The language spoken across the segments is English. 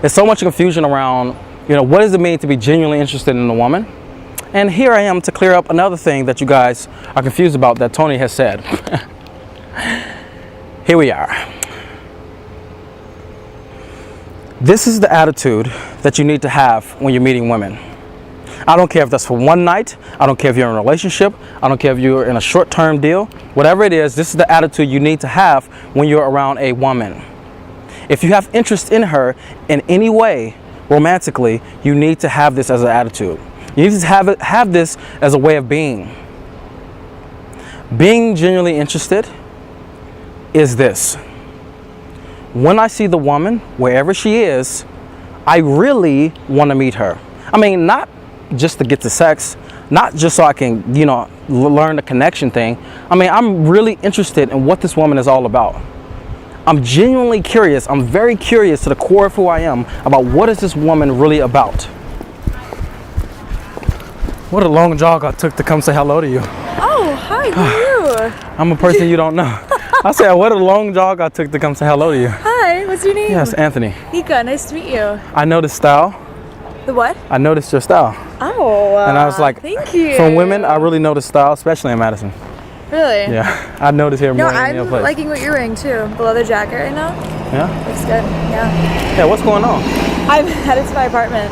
There's so much confusion around, what does it mean to be genuinely interested in a woman? And here I am to clear up another thing that you guys are confused about that Tony has said. Here we are. This is the attitude that you need to have when you're meeting women. I don't care if that's for one night. I don't care if you're in a relationship. I don't care if you're in a short-term deal. Whatever it is, this is the attitude you need to have when you're around a woman. If you have interest in her in any way, romantically, you need to have this as an attitude. You need to have this as a way of being. Being genuinely interested is this. When I see the woman, wherever she is, I really want to meet her. I mean, not just to get to sex, not just so I can, learn the connection thing. I mean, I'm really interested in what this woman is all about. I'm genuinely curious. I'm very curious to the core of who I am about what is this woman really about. What a long jog I took to come say hello to you. Oh, hi, who are you? I'm a person you don't know. I said, what a long jog I took to come say hello to you. Hi, what's your name? Yes, Anthony. Nika, nice to meet you. I noticed style. The what? I noticed your style. Oh, and I was like, thank you. From women, I really noticed style, especially in Madison. Really? Yeah, I noticed here more than any other place. I'm liking what you're wearing too. The leather jacket right now. Yeah? Looks good, yeah. Yeah, what's going on? I'm headed to my apartment.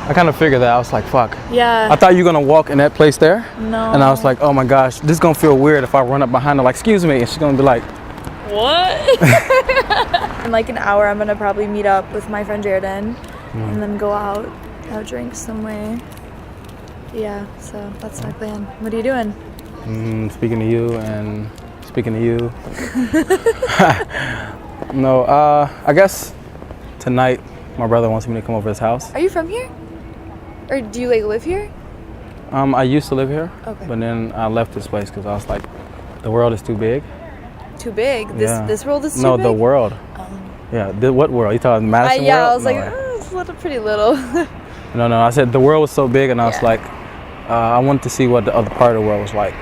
I kind of figured that. I was like, fuck. Yeah. I thought you were going to walk in that place there. No. And I was like, oh my gosh, this is going to feel weird if I run up behind her like, excuse me. And she's going to be like, what? In like an hour, I'm going to probably meet up with my friend Jaredon and then go out, have drinks somewhere. Yeah, so that's my plan. What are you doing? Speaking to you and speaking to you. No, I guess tonight my brother wants me to come over to his house. Are you from here? Or do you like live here? I used to live here, okay. But then I left this place because I was like, the world is too big. Too big? This world is too big? No, the world. Yeah, what world? You talking Madison world? Yeah, I was like, it's pretty little. No, I said the world was so big, and I was like, I wanted to see what the other part of the world was like.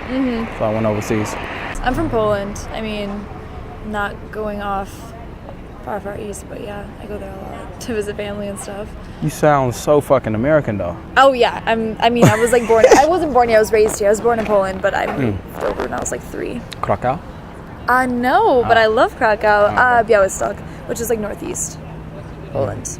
So I went overseas. I'm from Poland. I mean, not going off far east, but yeah, I go there a lot to visit family and stuff. You sound so fucking American, though. Oh yeah, I was like born. I wasn't born here. I was raised here. I was born in Poland, but I moved over when I was like 3. Krakow? No, but I love Krakow. Białystok, which is like northeast Poland.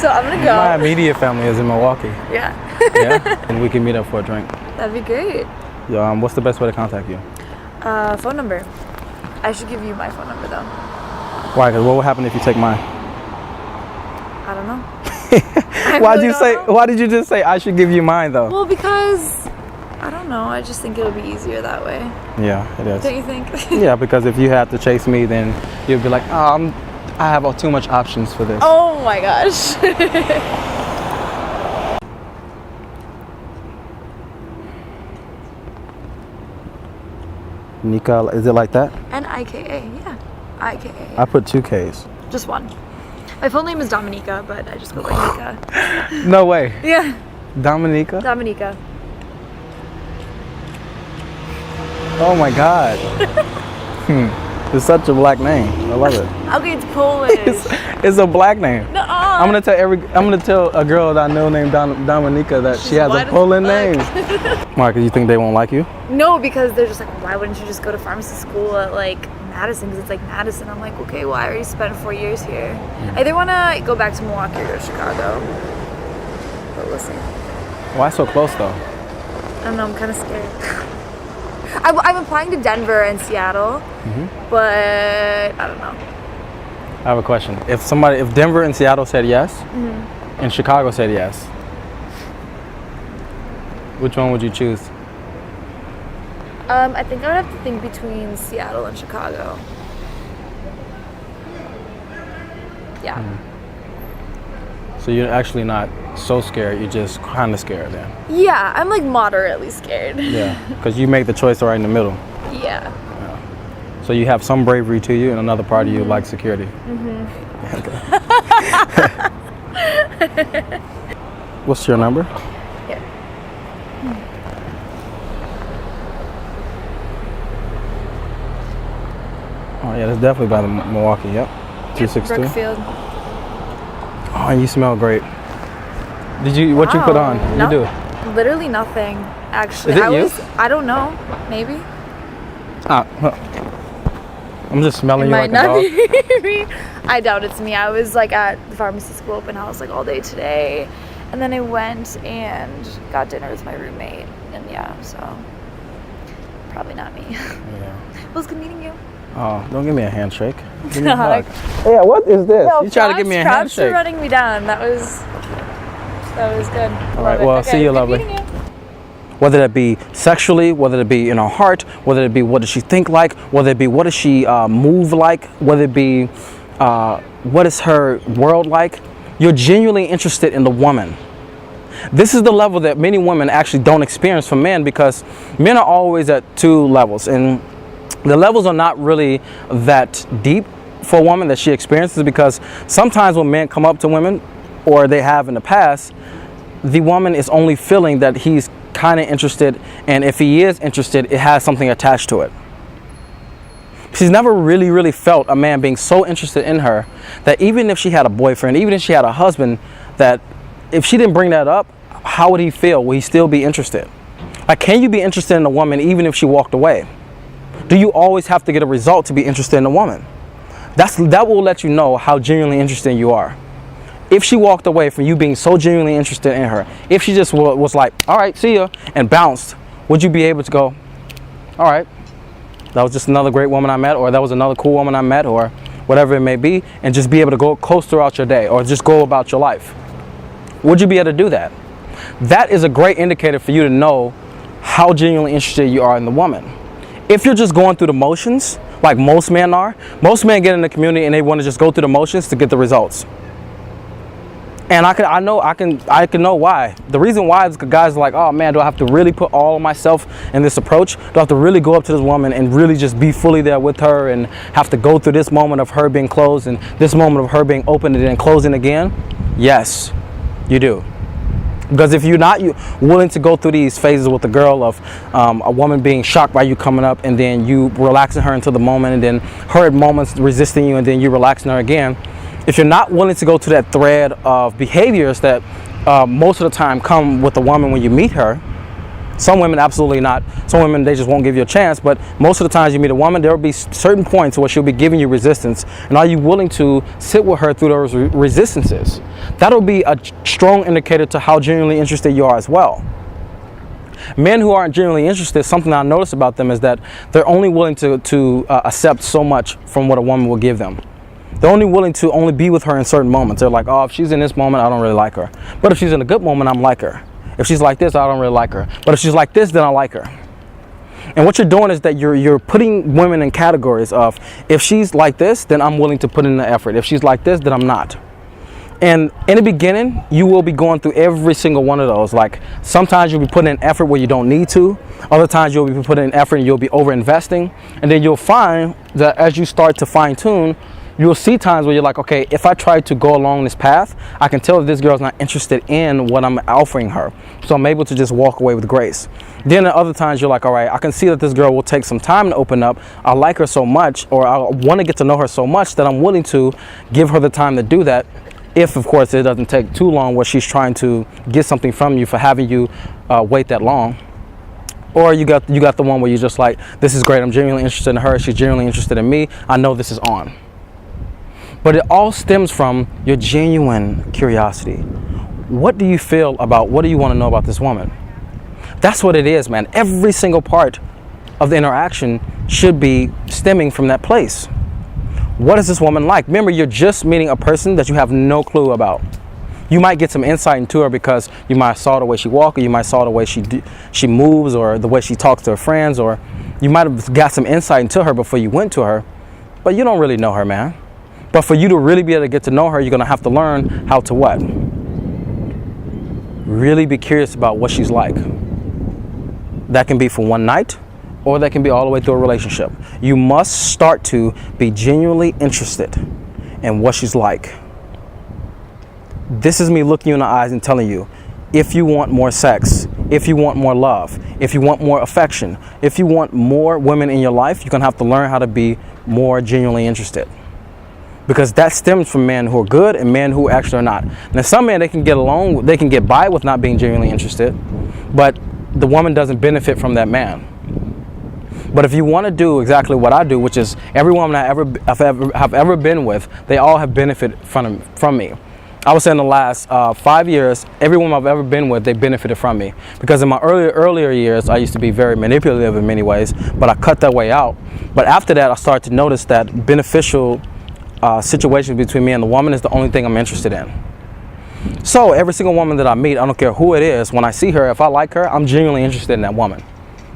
So I'm gonna go. My immediate family is in Milwaukee. Yeah. Yeah? And we can meet up for a drink. That'd be great. Yeah, what's the best way to contact you? Phone number. I should give you my phone number though. Why? Because what will happen if you take mine? I don't know. Why did you just say I should give you mine though? Well, because I don't know. I just think it'll be easier that way. Yeah, it is. Don't you think? Yeah, because if you had to chase me, then you'd be like, I have too much options for this. Oh my gosh. Nika, is it like that? N-I-K-A, yeah. I-K-A. I put 2 Ks. Just one. My full name is Dominika, but I just go by Nika. No way. Yeah. Dominika? Dominika. Oh my God. It's such a black name. I love it. Okay, it's Polish. It's a black name. No. I'm gonna tell a girl that I know named Dominika that she has a Poland name. Why? Because you think they won't like you? No, because they're just like, why wouldn't you just go to pharmacy school at like Madison? Because it's like Madison. I'm like, okay, well, I already spent 4 years here. I either want to go back to Milwaukee or go to Chicago. But we'll see. Why so close though? I don't know. I'm kind of scared. I'm applying to Denver and Seattle, but I don't know. I have a question. If Denver and Seattle said yes, and Chicago said yes, which one would you choose? I think I would have to think between Seattle and Chicago. Yeah. So you're actually not so scared, you're just kind of scared then? Yeah, I'm like moderately scared. Yeah, because you make the choice right in the middle. Yeah. So you have some bravery to you and another part of you like security. What's your number? Here. Oh yeah, that's definitely by the Milwaukee. Yep. 262. Brookfield. Oh, and you smell great. What you put on? No, You do. literally nothing. Actually, Is it you? I don't know. Maybe. I'm just smelling you like Might a not dog. be me. I doubt it's me. I was like at the pharmacy school open house like all day today, and then I went and got dinner with my roommate, and yeah, so probably not me. Yeah. It was good meeting you. Oh, don't give me a handshake. Give me a hug. Yeah, what is this? No, You trying to give me a props for handshake? running me down. That was good. All right, well, see you, good lovely. meeting you. Whether that be sexually, whether it be in her heart, whether it be what does she think like, whether it be what does she move like, whether it be what is her world like, you're genuinely interested in the woman. This is the level that many women actually don't experience from men, because men are always at two levels, and the levels are not really that deep for a woman that she experiences, because sometimes when men come up to women, or they have in the past, the woman is only feeling that he's kind of interested, and if he is interested, it has something attached to it. She's never really felt a man being so interested in her that even if she had a boyfriend, even if she had a husband, that if she didn't bring that up, how would he feel? Will he still be interested? Like, can you be interested in a woman even if she walked away? Do you always have to get a result to be interested in a woman? That will let you know how genuinely interested you are. If she walked away from you being so genuinely interested in her, if she just was like, all right, see ya, and bounced, would you be able to go, all right, that was just another great woman I met, or that was another cool woman I met, or whatever it may be, and just be able to go close throughout your day, or just go about your life? Would you be able to do that? That is a great indicator for you to know how genuinely interested you are in the woman. If you're just going through the motions, like most men are, most men get in the community and they want to just go through the motions to get the results. And I can know why. The reason why is because guys are like, oh man, do I have to really put all of myself in this approach? Do I have to really go up to this woman and really just be fully there with her, and have to go through this moment of her being closed and this moment of her being opened and then closing again? Yes, you do. Because if you're not willing to go through these phases with a girl of a woman being shocked by you coming up, and then you relaxing her into the moment, and then her at moments resisting you, and then you relaxing her again, if you're not willing to go to that thread of behaviors that most of the time come with a woman when you meet her, some women absolutely not. Some women, they just won't give you a chance. But most of the times you meet a woman, there will be certain points where she'll be giving you resistance. And are you willing to sit with her through those resistances? That'll be a strong indicator to how genuinely interested you are as well. Men who aren't genuinely interested, something I notice about them is that they're only willing to accept so much from what a woman will give them. They're only willing to only be with her in certain moments. They're like, oh, if she's in this moment, I don't really like her. But if she's in a good moment, I'm like her. If she's like this, I don't really like her. But if she's like this, then I like her. And what you're doing is that you're putting women in categories of, if she's like this, then I'm willing to put in the effort. If she's like this, then I'm not. And in the beginning, you will be going through every single one of those. Like, sometimes you'll be putting in effort where you don't need to. Other times you'll be putting in effort and you'll be over-investing. And then you'll find that as you start to fine-tune, you'll see times where you're like, okay, if I try to go along this path, I can tell that this girl's not interested in what I'm offering her. So I'm able to just walk away with grace. Then at other times you're like, all right, I can see that this girl will take some time to open up. I like her so much, or I want to get to know her so much that I'm willing to give her the time to do that. If, of course, it doesn't take too long where she's trying to get something from you for having you wait that long. Or you got the one where you're just like, this is great, I'm genuinely interested in her, she's genuinely interested in me, I know this is on. But it all stems from your genuine curiosity. What do you feel about, what do you want to know about this woman? That's what it is, man. Every single part of the interaction should be stemming from that place. What is this woman like? Remember, you're just meeting a person that you have no clue about. You might get some insight into her because you might have saw the way she walks, or you might saw the way she moves, or the way she talks to her friends, or you might have got some insight into her before you went to her, but you don't really know her, man. But for you to really be able to get to know her, you're going to have to learn how to what? Really be curious about what she's like. That can be for one night, or that can be all the way through a relationship. You must start to be genuinely interested in what she's like. This is me looking you in the eyes and telling you, if you want more sex, if you want more love, if you want more affection, if you want more women in your life, you're going to have to learn how to be more genuinely interested. Because that stems from men who are good and men who actually are not. Now, some men, they can get along, they can get by with not being genuinely interested, but the woman doesn't benefit from that man. But if you want to do exactly what I do, which is every woman I've ever been with, they all have benefited from me. I would say in the last 5 years, every woman I've ever been with, they benefited from me. Because in my earlier years, I used to be very manipulative in many ways, but I cut that way out. But after that, I started to notice that beneficial situations between me and the woman is the only thing I'm interested in. So every single woman that I meet, I don't care who it is, when I see her, if I like her, I'm genuinely interested in that woman.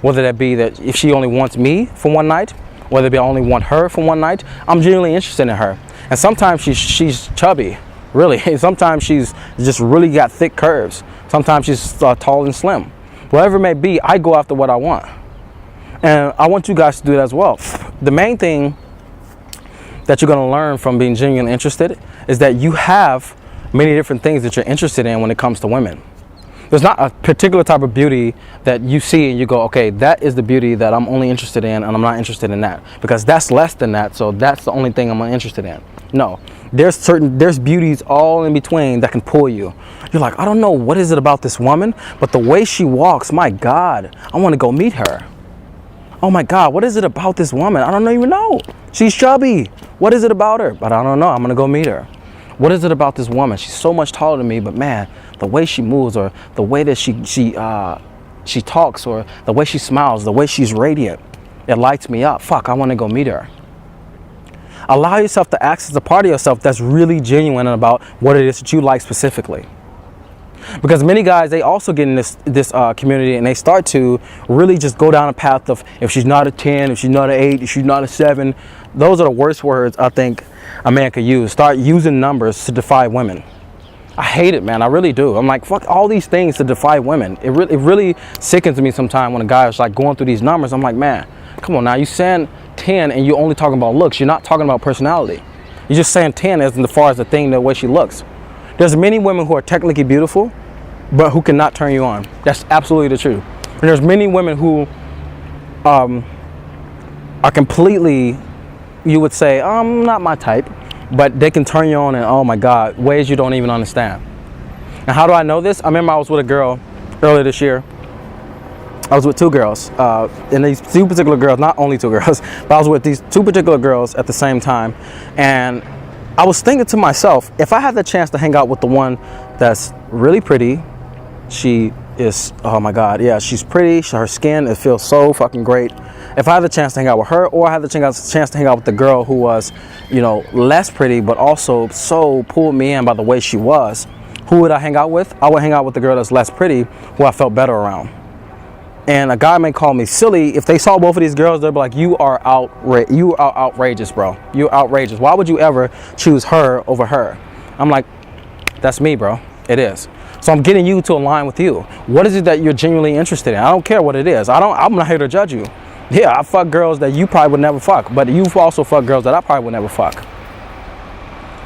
Whether that be that if she only wants me for one night, whether it be I only want her for one night, I'm genuinely interested in her. And sometimes she's chubby, really. Sometimes she's just really got thick curves. Sometimes she's tall and slim. Whatever it may be, I go after what I want. And I want you guys to do that as well. The main thing that you're going to learn from being genuinely interested is that you have many different things that you're interested in when it comes to women. There's not a particular type of beauty that you see and you go, okay, that is the beauty that I'm only interested in, and I'm not interested in that because that's less than that, so that's the only thing I'm interested in. No, there's beauties all in between that can pull you. You're like, I don't know what is it about this woman, but the way she walks, my God, I want to go meet her. Oh my God, what is it about this woman? I don't even know. She's chubby. What is it about her? But I don't know. I'm going to go meet her. What is it about this woman? She's so much taller than me, but man, the way she moves, or the way that she talks, or the way she smiles, the way she's radiant, it lights me up. Fuck, I want to go meet her. Allow yourself to access a part of yourself that's really genuine about what it is that you like specifically. Because many guys, they also get in this community and they start to really just go down a path of, if she's not a 10, if she's not an 8, if she's not a 7. Those are the worst words I think a man could use. Start using numbers to defy women. I hate it, man. I really do. I'm like, fuck all these things to defy women. It really sickens me sometimes when a guy is like going through these numbers. I'm like, man, come on now. You saying 10 and you're only talking about looks. You're not talking about personality. You're just saying 10 as far as the thing, the way she looks. There's many women who are technically beautiful, but who cannot turn you on. That's absolutely the truth. And there's many women who are completely, you would say, not my type, but they can turn you on in, oh my God, ways you don't even understand. And how do I know this? I remember I was with a girl earlier this year. I was with two girls, and these two particular girls, not only two girls, but I was with these two particular girls at the same time. And I was thinking to myself, if I had the chance to hang out with the one that's really pretty, she is, oh my God, yeah, she's pretty, her skin, it feels so fucking great. If I had the chance to hang out with her, or I had the chance to hang out with the girl who was, you know, less pretty, but also so pulled me in by the way she was, who would I hang out with? I would hang out with the girl that's less pretty, who I felt better around. And a guy may call me silly. If they saw both of these girls, they'd be like, you are outrageous, bro. You're outrageous. Why would you ever choose her over her? I'm like, that's me, bro. It is. So I'm getting you to align with you. What is it that you're genuinely interested in? I don't care what it is. I'm not here to judge you. Yeah, I fuck girls that you probably would never fuck, but you've also fucked girls that I probably would never fuck.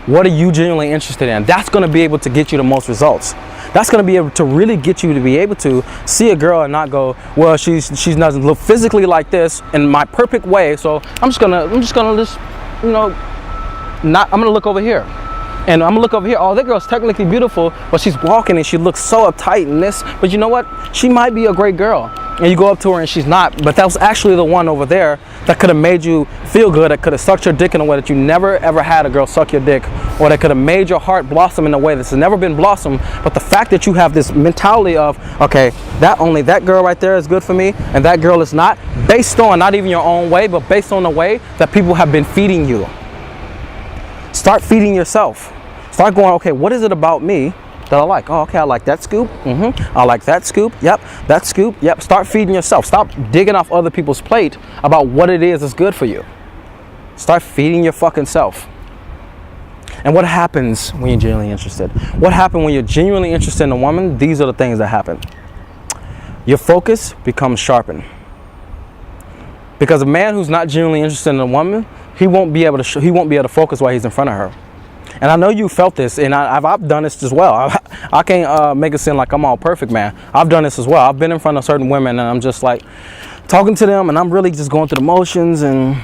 What are you genuinely interested in? That's going to be able to get you the most results. That's going to be able to really get you to be able to see a girl and not go, well, she doesn't look physically like this in my perfect way, so I'm just gonna you know, I'm gonna look over here. And I'm gonna look over here, oh, that girl's technically beautiful, but she's walking and she looks so uptight in this. But you know what? She might be a great girl. And you go up to her and she's not, but that was actually the one over there that could have made you feel good, that could have sucked your dick in a way that you never ever had a girl suck your dick, or that could have made your heart blossom in a way that's never been blossomed. But the fact that you have this mentality of, okay, that girl right there is good for me, and that girl is not, based on not even your own way, but based on the way that people have been feeding you. Start feeding yourself. Start going, okay, what is it about me that I like? Oh, okay, I like that scoop. I like that scoop. Yep, that scoop. Yep. Start feeding yourself. Stop digging off other people's plate about what it is that's good for you. Start feeding your fucking self. And what happens when you're genuinely interested? What happens when you're genuinely interested in a woman? These are the things that happen. Your focus becomes sharpened. Because a man who's not genuinely interested in a woman, he won't be able to focus while he's in front of her. And I know you felt this, and I've done this as well. I can't make it seem like I'm all perfect, man. I've done this as well. I've been in front of certain women, and I'm just like talking to them, and I'm really just going through the motions, and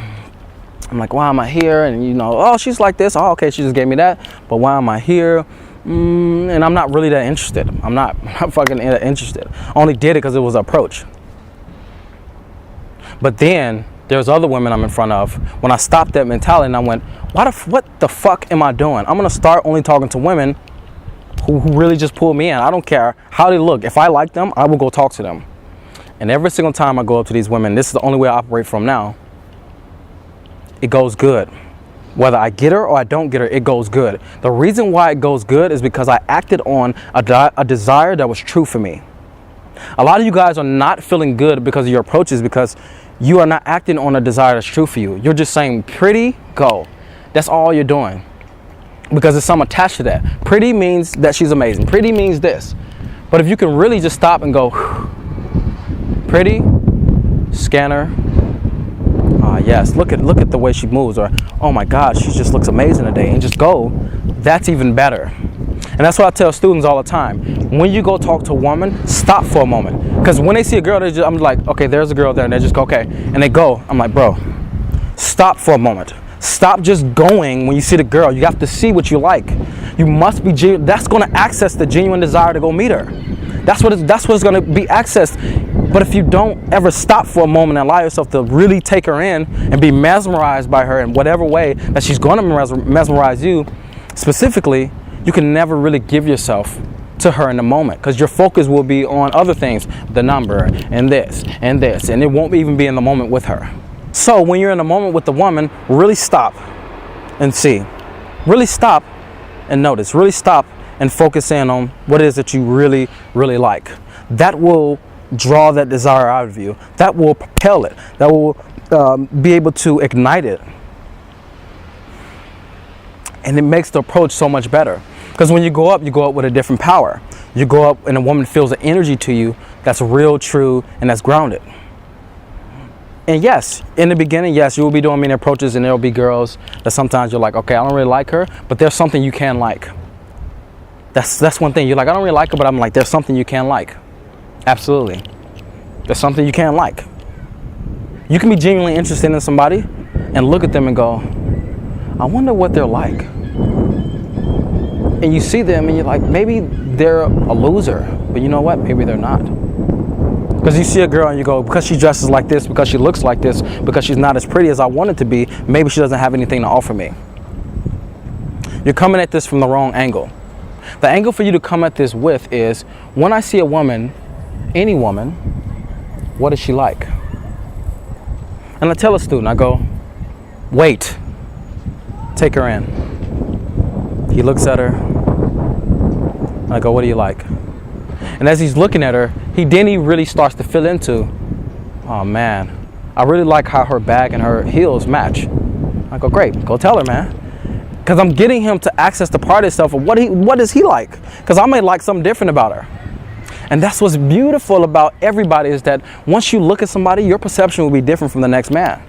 I'm like, why am I here? And you know, oh, she's like this. Oh, okay, she just gave me that. But why am I here? And I'm not really that interested. I'm not fucking interested. I only did it because it was an approach. But then there's other women I'm in front of. When I stopped that mentality and I went, what the fuck am I doing? I'm gonna start only talking to women who really just pull me in. I don't care how they look. If I like them, I will go talk to them. And every single time I go up to these women, this is the only way I operate from now, it goes good. Whether I get her or I don't get her, it goes good. The reason why it goes good is because I acted on a desire that was true for me. A lot of you guys are not feeling good because of your approaches, because you are not acting on a desire that's true for you. You're just saying, pretty, go. That's all you're doing. Because there's some attached to that. Pretty means that she's amazing. Pretty means this. But if you can really just stop and go, pretty, scanner, yes, look at the way she moves, or oh my God, she just looks amazing today, and just go, that's even better. And that's what I tell students all the time. When you go talk to a woman, stop for a moment. Because when they see a girl, I'm like, okay, there's a girl there, and they just go, okay, and they go. I'm like, bro, stop for a moment. Stop just going when you see the girl. You have to see what you like. You must be genuine. That's going to access the genuine desire to go meet her. That's what it's going to be accessed. But if you don't ever stop for a moment and allow yourself to really take her in and be mesmerized by her in whatever way that she's going to mesmerize you, specifically, you can never really give yourself to her in the moment, because your focus will be on other things, the number and this, and it won't even be in the moment with her. So when you're in the moment with the woman, really stop and see. Really stop and notice. Really stop and focus in on what it is that you really, really like. That will draw that desire out of you. That will propel it. That will be able to ignite it. And it makes the approach so much better. Because when you go up with a different power. You go up and a woman feels an energy to you that's real, true, and that's grounded. And yes, in the beginning, yes, you will be doing many approaches, and there will be girls that sometimes you're like, okay, I don't really like her, but there's something you can like. That's one thing. You're like, I don't really like her, but I'm like, there's something you can like. Absolutely. There's something you can like. You can be genuinely interested in somebody and look at them and go, I wonder what they're like. And you see them and you're like, maybe they're a loser, but you know what? Maybe they're not. Because you see a girl and you go, because she dresses like this, because she looks like this, because she's not as pretty as I want it to be, maybe she doesn't have anything to offer me. You're coming at this from the wrong angle. The angle for you to come at this with is, when I see a woman, any woman, what is she like? And I tell a student, I go, wait, take her in. He looks at her, and I go, what do you like? And as he's looking at her, he really starts to fill into, oh man, I really like how her bag and her heels match. I go, great, go tell her, man. Because I'm getting him to access the part of himself of what is he like? Because I may like something different about her. And that's what's beautiful about everybody, is that once you look at somebody, your perception will be different from the next man.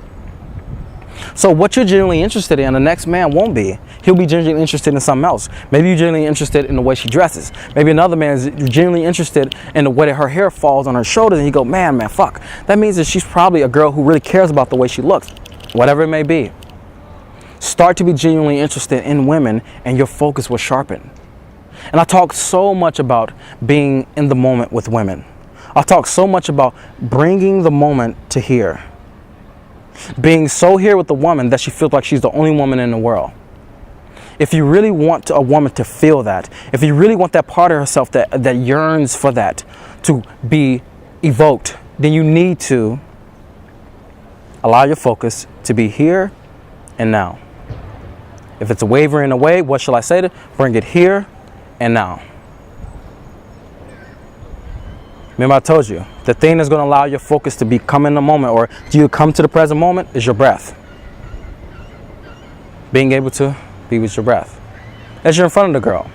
So what you're genuinely interested in, the next man won't be. He'll be genuinely interested in something else. Maybe you're genuinely interested in the way she dresses. Maybe another man is genuinely interested in the way that her hair falls on her shoulders, and you go, man, fuck. That means that she's probably a girl who really cares about the way she looks, whatever it may be. Start to be genuinely interested in women, and your focus will sharpen. And I talk so much about being in the moment with women. I talk so much about bringing the moment to here. Being so here with the woman that she feels like she's the only woman in the world. If you really want a woman to feel that, if you really want that part of herself that yearns for that to be evoked, then you need to allow your focus to be here and now. If it's a wavering away, what shall I say to? Bring it here and now. Remember I told you, the thing that's going to allow your focus to become in the moment, or you come to the present moment, is your breath. Being able to be with your breath. As you're in front of the girl,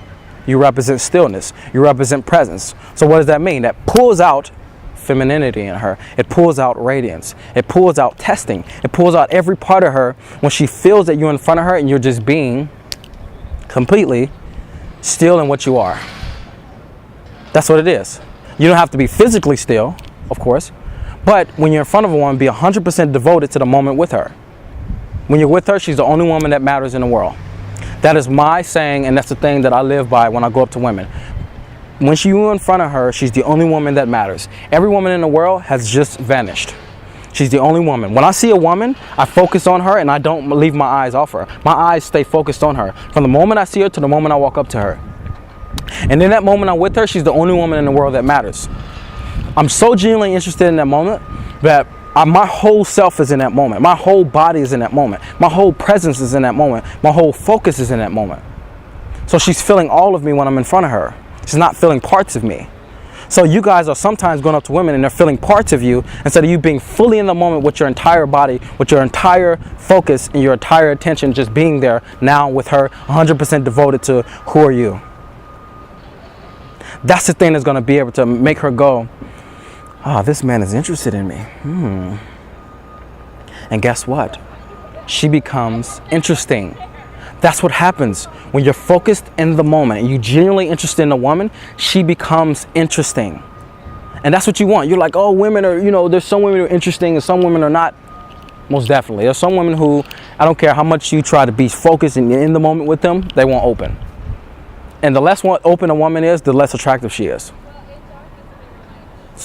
you represent stillness. You represent presence. So what does that mean? That pulls out femininity in her. It pulls out radiance. It pulls out testing. It pulls out every part of her when she feels that you're in front of her and you're just being completely still in what you are. That's what it is. You don't have to be physically still, of course, but when you're in front of a woman, be 100% devoted to the moment with her. When you're with her, she's the only woman that matters in the world. That is my saying, and that's the thing that I live by when I go up to women. When you're in front of her, she's the only woman that matters. Every woman in the world has just vanished. She's the only woman. When I see a woman, I focus on her and I don't leave my eyes off her. My eyes stay focused on her from the moment I see her to the moment I walk up to her. And in that moment I'm with her, she's the only woman in the world that matters. I'm so genuinely interested in that moment that my whole self is in that moment. My whole body is in that moment. My whole presence is in that moment. My whole focus is in that moment. So she's feeling all of me when I'm in front of her. She's not feeling parts of me. So you guys are sometimes going up to women and they're feeling parts of you instead of you being fully in the moment with your entire body, with your entire focus and your entire attention just being there now with her, 100% devoted to who are you. That's the thing that's going to be able to make her go, oh, this man is interested in me. And guess what? She becomes interesting. That's what happens when you're focused in the moment and you're genuinely interested in a woman. She becomes interesting, and that's what you want. You're like, oh, women are, there's some women who are interesting and some women are not. Most definitely, there's some women who, I don't care how much you try to be focused and in the moment with them, they won't open. And the less open a woman is, the less attractive she is.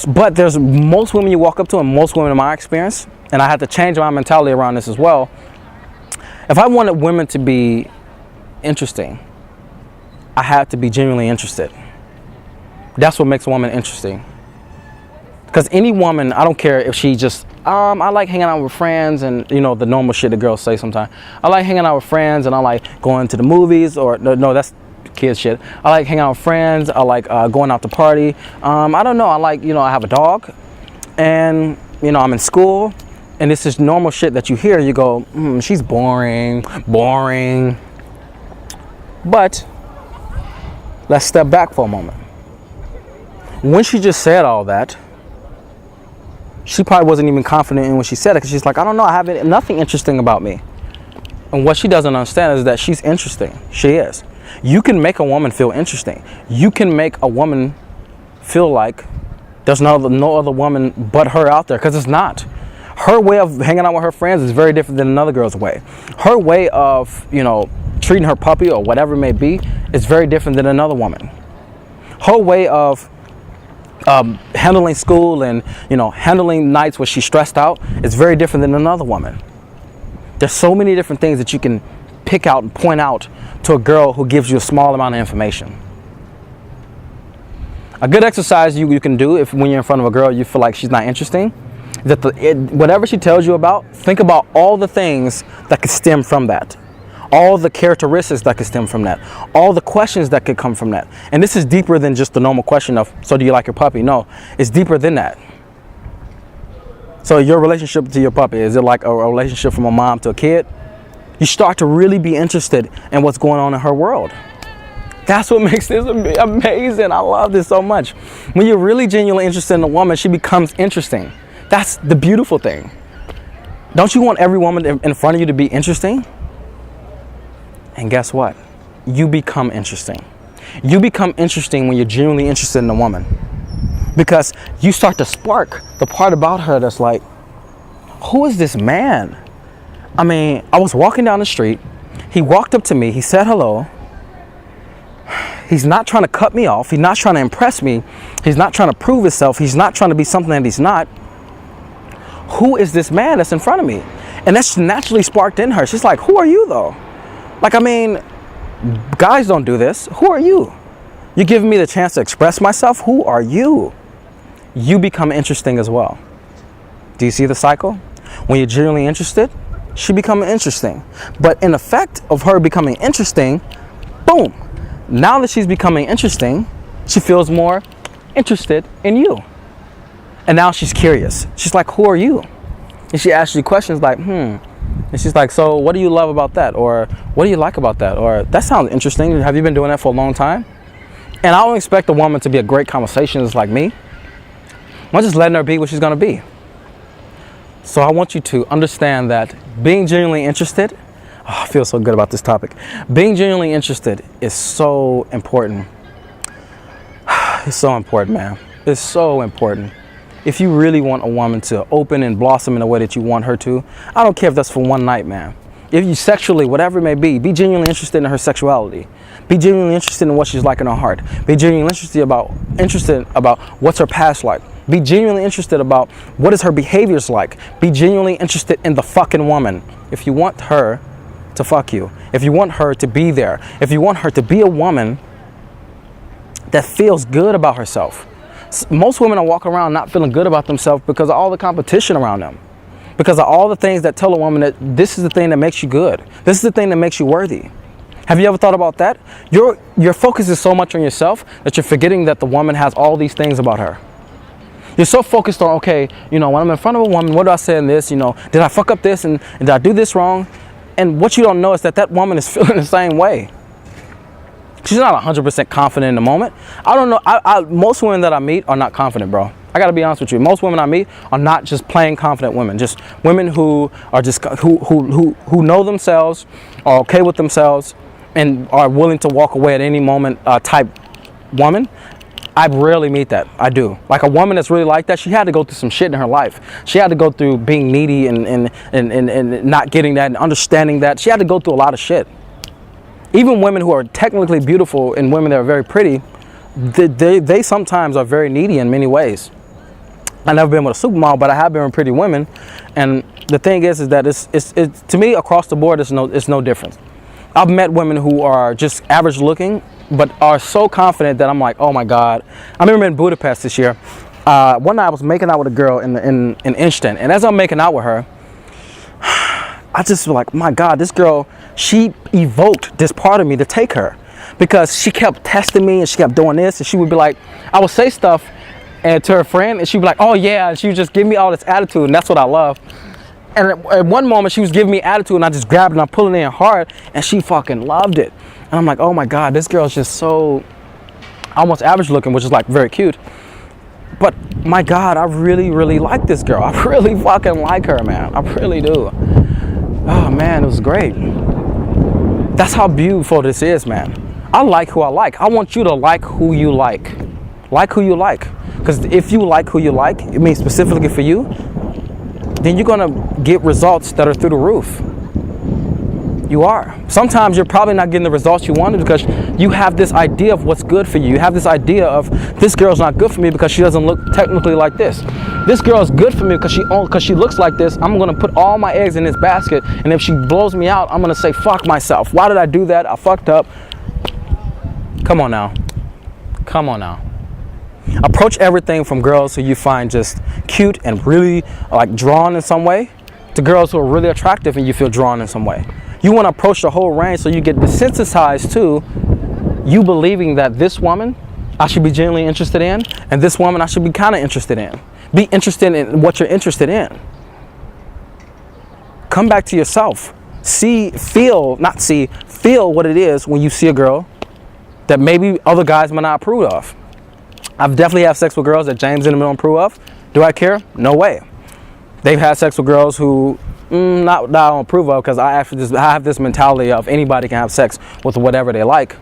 But there's most women you walk up to, and most women in my experience, and I had to change my mentality around this as well. If I wanted women to be interesting, I had to be genuinely interested. That's what makes a woman interesting. Because any woman, I don't care if she just, I like hanging out with friends and, the normal shit that girls say sometimes. I like hanging out with friends and I like going to the movies, or no, that's kid shit. I like hanging out with friends. I like going out to party. I don't know. I like, I have a dog and, I'm in school. And this is normal shit that you hear. You go, she's boring. But let's step back for a moment. When she just said all that, she probably wasn't even confident in what she said it, because she's like, I don't know, I have nothing interesting about me. And what she doesn't understand is that she's interesting. She is. You can make a woman feel interesting. You can make a woman feel like there's no other woman but her out there, because it's not. Her way of hanging out with her friends is very different than another girl's way. Her way of, treating her puppy or whatever it may be is very different than another woman. Her way of handling school and, handling nights where she's stressed out is very different than another woman. There's so many different things that you can pick out and point out to a girl who gives you a small amount of information. A good exercise you can do when you're in front of a girl you feel like she's not interesting, that whatever she tells you about, think about all the things that could stem from that. All the characteristics that could stem from that. All the questions that could come from that. And this is deeper than just the normal question of, so do you like your puppy? No, it's deeper than that. So your relationship to your puppy, is it like a relationship from a mom to a kid? You start to really be interested in what's going on in her world. That's what makes this amazing. I love this so much. When you're really genuinely interested in a woman, she becomes interesting. That's the beautiful thing. Don't you want every woman in front of you to be interesting? And guess what? You become interesting. You become interesting when you're genuinely interested in a woman. Because you start to spark the part about her that's like, who is this man? I mean, I was walking down the street. He walked up to me. He said hello. He's not trying to cut me off. He's not trying to impress me. He's not trying to prove himself. He's not trying to be something that he's not. Who is this man that's in front of me? And that's naturally sparked in her. She's like, who are you though? Like, I mean, guys don't do this. Who are you? You're giving me the chance to express myself. Who are you? You become interesting as well. Do you see the cycle? When you're genuinely interested, she becomes interesting. But in effect of her becoming interesting, boom. Now that she's becoming interesting, she feels more interested in you. And now she's curious. She's like, who are you? And she asks you questions like, And she's like, so what do you love about that? Or what do you like about that? Or that sounds interesting. Have you been doing that for a long time? And I don't expect a woman to be a great conversationalist like me. I'm just letting her be what she's going to be. So I want you to understand that being genuinely interested Oh, I feel so good about this topic. Being genuinely interested is so important. It's so important, man. It's so important. If you really want a woman to open and blossom in the way that you want her to, I don't care if that's for one night, man. If you sexually, whatever it may be genuinely interested in her sexuality. Be genuinely interested in what she's like in her heart. Be genuinely interested about what's her past like. Be genuinely interested about what is her behaviors like. Be genuinely interested in the fucking woman. If you want her to fuck you, if you want her to be there, if you want her to be a woman that feels good about herself. Most women are walking around not feeling good about themselves because of all the competition around them. Because of all the things that tell a woman that this is the thing that makes you good. This is the thing that makes you worthy. Have you ever thought about that? Your focus is so much on yourself that you're forgetting that the woman has all these things about her. You're so focused on, okay, when I'm in front of a woman, what do I say in this? Did I fuck up this and did I do this wrong? And what you don't know is that woman is feeling the same way. She's not 100% confident in the moment. I don't know. Most women that I meet are not confident, bro. I gotta be honest with you. Most women I meet are not just plain confident women. Just women who are just who know themselves, are okay with themselves, and are willing to walk away at any moment. Type woman. I rarely meet that. I do. Like a woman that's really like that, she had to go through some shit in her life. She had to go through being needy and not getting that and understanding that. She had to go through a lot of shit. Even women who are technically beautiful and women that are very pretty, they sometimes are very needy in many ways. I've never been with a supermodel, but I have been with pretty women. And the thing is that it's to me across the board, it's no difference. I've met women who are just average looking, but are so confident that I'm like, oh my God. I remember in Budapest this year, one night I was making out with a girl in Infield, and as I'm making out with her, I just was like, my God, this girl, she evoked this part of me to take her, because she kept testing me and she kept doing this, and she would be like, I would say stuff and to her friend and she'd be like, oh yeah, and she would just give me all this attitude, and that's what I love. And at one moment she was giving me attitude and I just grabbed it and I'm pulling it in hard, and she fucking loved it. And I'm like, oh my God, this girl's just so almost average looking, which is like very cute. But my God, I really, really like this girl. I really fucking like her, man. I really do. Oh man, it was great. That's how beautiful this is, man. I like who I like. I want you to like who you like. Like who you like. Because if you like who you like, it means specifically for you, then you're gonna get results that are through the roof. You are. Sometimes you're probably not getting the results you wanted because you have this idea of what's good for you. You have this idea of, this girl's not good for me because she doesn't look technically like this. This girl is good for me because she looks like this. I'm going to put all my eggs in this basket, and if she blows me out, I'm going to say, fuck myself. Why did I do that? I fucked up. Come on now. Come on now. Approach everything from girls who you find just cute and really like drawn in some way to girls who are really attractive and you feel drawn in some way. You want to approach the whole range so you get desensitized to you believing that this woman I should be genuinely interested in, and this woman I should be kind of interested in. Be interested in what you're interested in. Come back to yourself. Feel what it is when you see a girl that maybe other guys might not approve of. I've definitely had sex with girls that James and them don't approve of. Do I care? No way. They've had sex with girls who not that I don't approve of, because I have this mentality of anybody can have sex with whatever they like.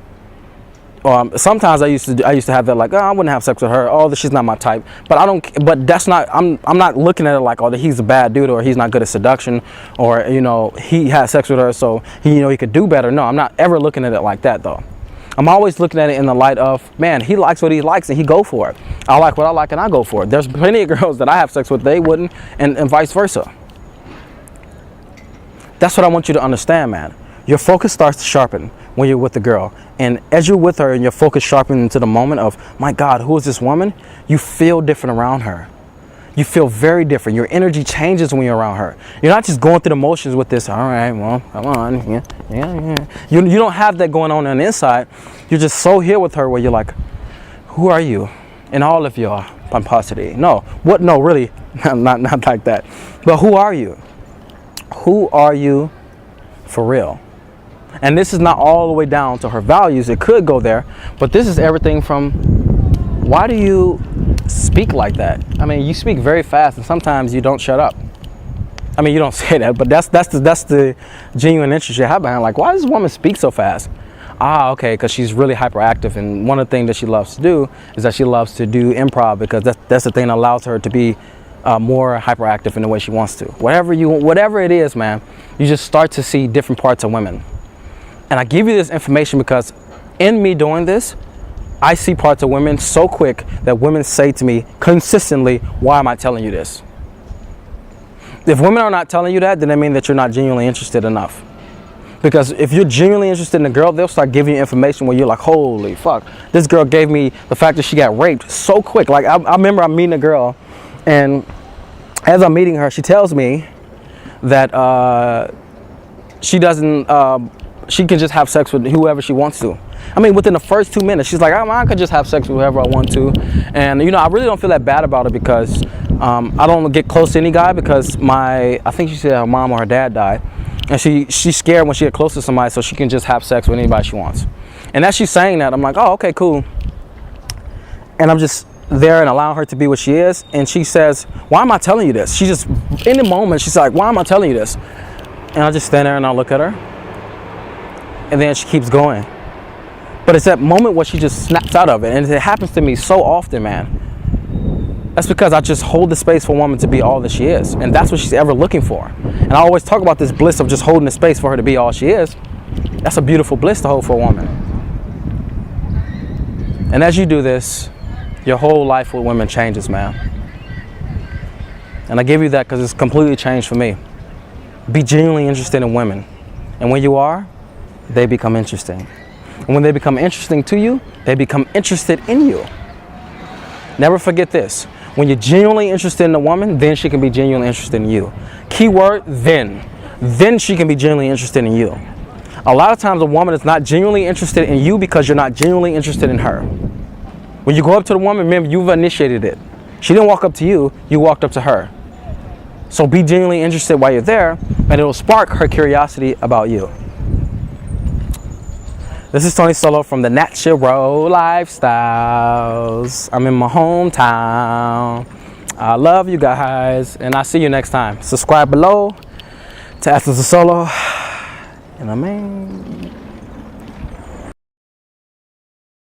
Sometimes I used to have that, like, oh, I wouldn't have sex with her. Oh, she's not my type. But I don't. But that's not. I'm not looking at it like, oh, he's a bad dude, or he's not good at seduction, or he had sex with her, so he could do better. No, I'm not ever looking at it like that though. I'm always looking at it in the light of, man, he likes what he likes and he go for it. I like what I like and I go for it. There's plenty of girls that I have sex with they wouldn't, and vice versa. That's what I want you to understand, man. Your focus starts to sharpen when you're with the girl. And as you're with her and your focus sharpens into the moment of, my God, who is this woman? You feel different around her. You feel very different. Your energy changes when you're around her. You're not just going through the motions with this, all right, well, come on, yeah. You don't have that going on the inside. You're just so here with her where you're like, who are you? In all of your pomposity. No, really, not like that. But who are you? Who are you for real? And this is not all the way down to her values. It could go there, but this is everything from, why do you speak like that? I mean, you speak very fast and sometimes you don't shut up. I mean, you don't say that, but that's the genuine interest you have behind. Like, why does this woman speak so fast? Ah, okay, because she's really hyperactive, and one of the things that she loves to do is that she loves to do improv, because that's the thing that allows her to be more hyperactive in the way she wants to. Whatever it is, man, you just start to see different parts of women. And I give you this information because in me doing this, I see parts of women so quick that women say to me consistently, why am I telling you this? If women are not telling you that, then that means that you're not genuinely interested enough. Because if you're genuinely interested in a girl, they'll start giving you information where you're like, holy fuck, this girl gave me the fact that she got raped so quick. Like, I remember I'm meeting a girl, and as I'm meeting her, she tells me that she can just have sex with whoever she wants to. I mean, within the first 2 minutes, she's like, I could just have sex with whoever I want to. And, I really don't feel that bad about it, because I don't get close to any guy, because I think she said her mom or her dad died. And she's scared when she gets close to somebody, so she can just have sex with anybody she wants. And as she's saying that, I'm like, oh, okay, cool. And I'm just there and allowing her to be what she is. And she says, why am I telling you this? She just, in the moment, she's like, why am I telling you this? And I just stand there and I look at her. And then she keeps going. But it's that moment where she just snaps out of it. And it happens to me so often, man. That's because I just hold the space for a woman to be all that she is. And that's what she's ever looking for. And I always talk about this bliss of just holding the space for her to be all she is. That's a beautiful bliss to hold for a woman. And as you do this, your whole life with women changes, man. And I give you that because it's completely changed for me. Be genuinely interested in women. And when you are, they become interesting. And when they become interesting to you, they become interested in you. Never forget this. When you're genuinely interested in a woman, then she can be genuinely interested in you. Keyword, then. Then she can be genuinely interested in you. A lot of times a woman is not genuinely interested in you because you're not genuinely interested in her. When you go up to the woman, remember, you've initiated it. She didn't walk up to you, you walked up to her. So be genuinely interested while you're there, and it will spark her curiosity about you. This is Tony Solo from the Natural Lifestyles. I'm in my hometown. I love you guys, and I'll see you next time. Subscribe below to After the Solo, and I'm in.